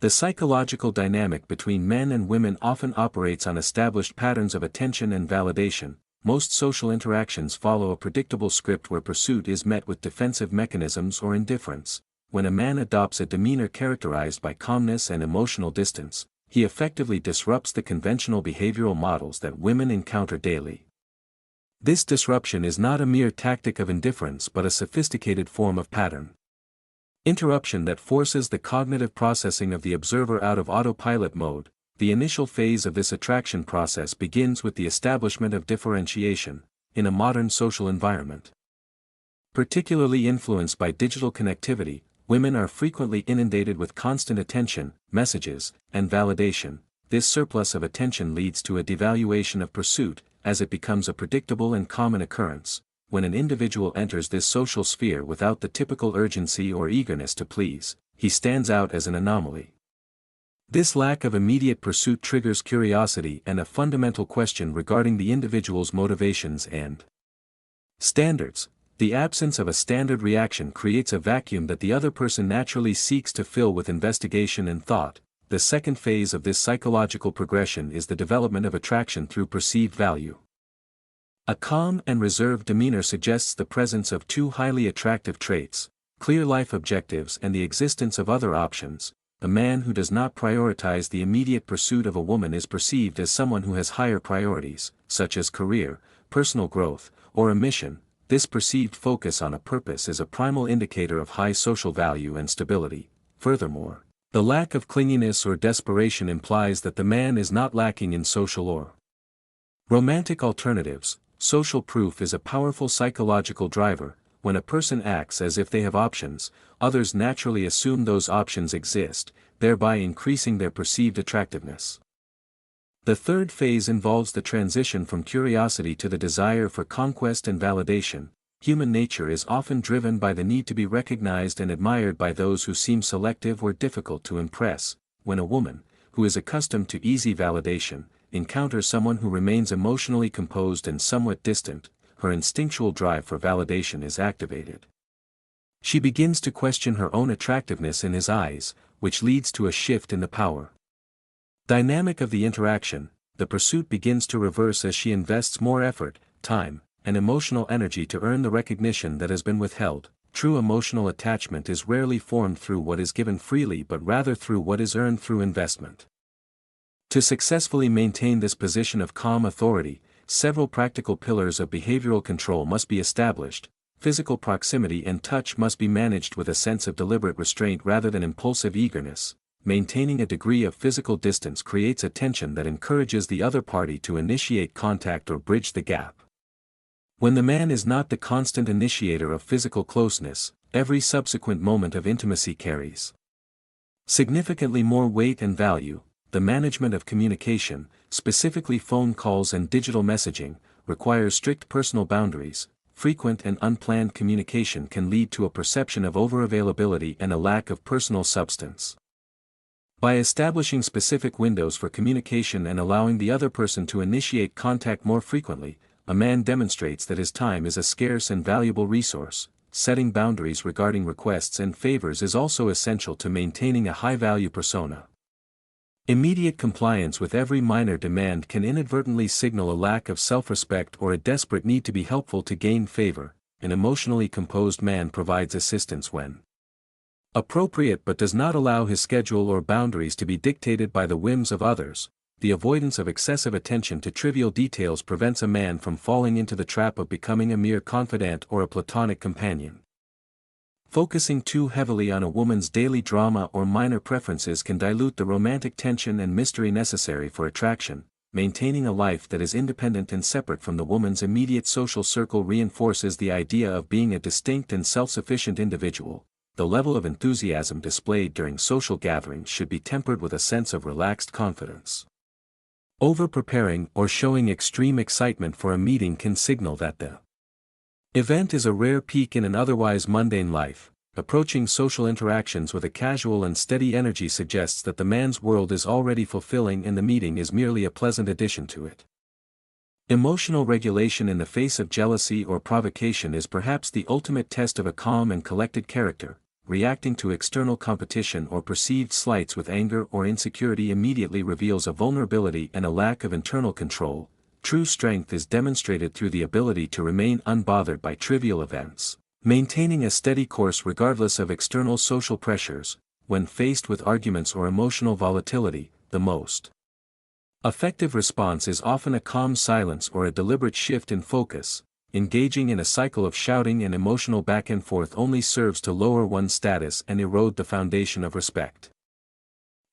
The psychological dynamic between men and women often operates on established patterns of attention and validation. Most social interactions follow a predictable script where pursuit is met with defensive mechanisms or indifference. When a man adopts a demeanor characterized by calmness and emotional distance, he effectively disrupts the conventional behavioral models that women encounter daily. This disruption is not a mere tactic of indifference but a sophisticated form of pattern interruption that forces the cognitive processing of the observer out of autopilot mode. The initial phase of this attraction process begins with the establishment of differentiation in a modern social environment. Particularly influenced by digital connectivity, women are frequently inundated with constant attention, messages, and validation. This surplus of attention leads to a devaluation of pursuit, as it becomes a predictable and common occurrence. When an individual enters this social sphere without the typical urgency or eagerness to please, he stands out as an anomaly. This lack of immediate pursuit triggers curiosity and a fundamental question regarding the individual's motivations and standards. The absence of a standard reaction creates a vacuum that the other person naturally seeks to fill with investigation and thought. The second phase of this psychological progression is the development of attraction through perceived value. A calm and reserved demeanor suggests the presence of two highly attractive traits, clear life objectives and the existence of other options. A man who does not prioritize the immediate pursuit of a woman is perceived as someone who has higher priorities, such as career, personal growth, or a mission. This perceived focus on a purpose is a primal indicator of high social value and stability. Furthermore, the lack of clinginess or desperation implies that the man is not lacking in social or romantic alternatives. Social proof is a powerful psychological driver. When a person acts as if they have options, others naturally assume those options exist, thereby increasing their perceived attractiveness. The third phase involves the transition from curiosity to the desire for conquest and validation. Human nature is often driven by the need to be recognized and admired by those who seem selective or difficult to impress. When a woman, who is accustomed to easy validation, encounters someone who remains emotionally composed and somewhat distant, her instinctual drive for validation is activated. She begins to question her own attractiveness in his eyes, which leads to a shift in the power dynamic of the interaction. The pursuit begins to reverse as she invests more effort, time, and emotional energy to earn the recognition that has been withheld. True emotional attachment is rarely formed through what is given freely but rather through what is earned through investment. To successfully maintain this position of calm authority, several practical pillars of behavioral control must be established. Physical proximity and touch must be managed with a sense of deliberate restraint rather than impulsive eagerness. Maintaining a degree of physical distance creates a tension that encourages the other party to initiate contact or bridge the gap. When the man is not the constant initiator of physical closeness, every subsequent moment of intimacy carries significantly more weight and value. The management of communication, specifically phone calls and digital messaging, requires strict personal boundaries. Frequent and unplanned communication can lead to a perception of overavailability and a lack of personal substance. By establishing specific windows for communication and allowing the other person to initiate contact more frequently, a man demonstrates that his time is a scarce and valuable resource. Setting boundaries regarding requests and favors is also essential to maintaining a high-value persona. Immediate compliance with every minor demand can inadvertently signal a lack of self-respect or a desperate need to be helpful to gain favor. An emotionally composed man provides assistance when appropriate but does not allow his schedule or boundaries to be dictated by the whims of others. The avoidance of excessive attention to trivial details prevents a man from falling into the trap of becoming a mere confidant or a platonic companion. Focusing too heavily on a woman's daily drama or minor preferences can dilute the romantic tension and mystery necessary for attraction. Maintaining a life that is independent and separate from the woman's immediate social circle reinforces the idea of being a distinct and self-sufficient individual. The level of enthusiasm displayed during social gatherings should be tempered with a sense of relaxed confidence. Over-preparing or showing extreme excitement for a meeting can signal that the event is a rare peak in an otherwise mundane life. Approaching social interactions with a casual and steady energy suggests that the man's world is already fulfilling and the meeting is merely a pleasant addition to it. Emotional regulation in the face of jealousy or provocation is perhaps the ultimate test of a calm and collected character. reacting to external competition or perceived slights with anger or insecurity immediately reveals a vulnerability and a lack of internal control. True strength is demonstrated through the ability to remain unbothered by trivial events, maintaining a steady course regardless of external social pressures. When faced with arguments or emotional volatility, the most effective response is often a calm silence or a deliberate shift in focus. Engaging in a cycle of shouting and emotional back and forth only serves to lower one's status and erode the foundation of respect.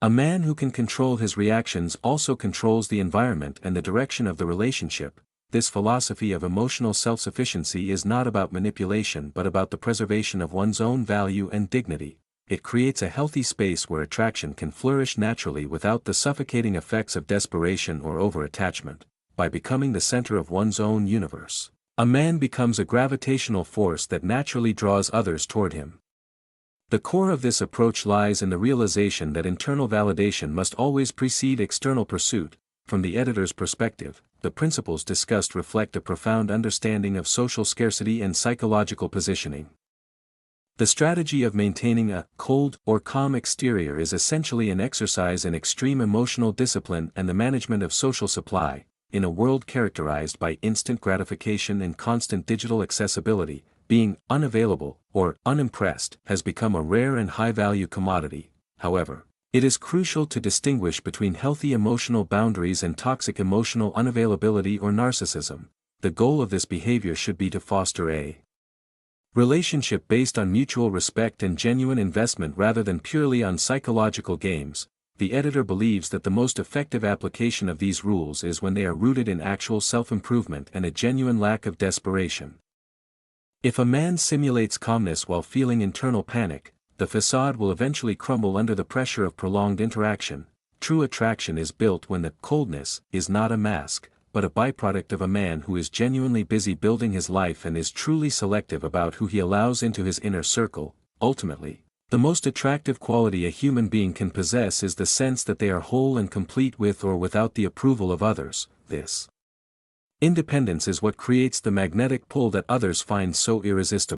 A man who can control his reactions also controls the environment and the direction of the relationship. This philosophy of emotional self-sufficiency is not about manipulation but about the preservation of one's own value and dignity. It creates a healthy space where attraction can flourish naturally without the suffocating effects of desperation or over-attachment. By becoming the center of one's own universe, a man becomes a gravitational force that naturally draws others toward him. The core of this approach lies in the realization that internal validation must always precede external pursuit. From the editor's perspective, the principles discussed reflect a profound understanding of social scarcity and psychological positioning. The strategy of maintaining a cold or calm exterior is essentially an exercise in extreme emotional discipline and the management of social supply. In a world characterized by instant gratification and constant digital accessibility, being unavailable or unimpressed has become a rare and high-value commodity. However, it is crucial to distinguish between healthy emotional boundaries and toxic emotional unavailability or narcissism. The goal of this behavior should be to foster a relationship based on mutual respect and genuine investment rather than purely on psychological games. The editor believes that the most effective application of these rules is when they are rooted in actual self-improvement and a genuine lack of desperation. If a man simulates calmness while feeling internal panic, the facade will eventually crumble under the pressure of prolonged interaction. True attraction is built when the coldness is not a mask, but a byproduct of a man who is genuinely busy building his life and is truly selective about who he allows into his inner circle. Ultimately, the most attractive quality a human being can possess is the sense that they are whole and complete with or without the approval of others. This independence is what creates the magnetic pull that others find so irresistible.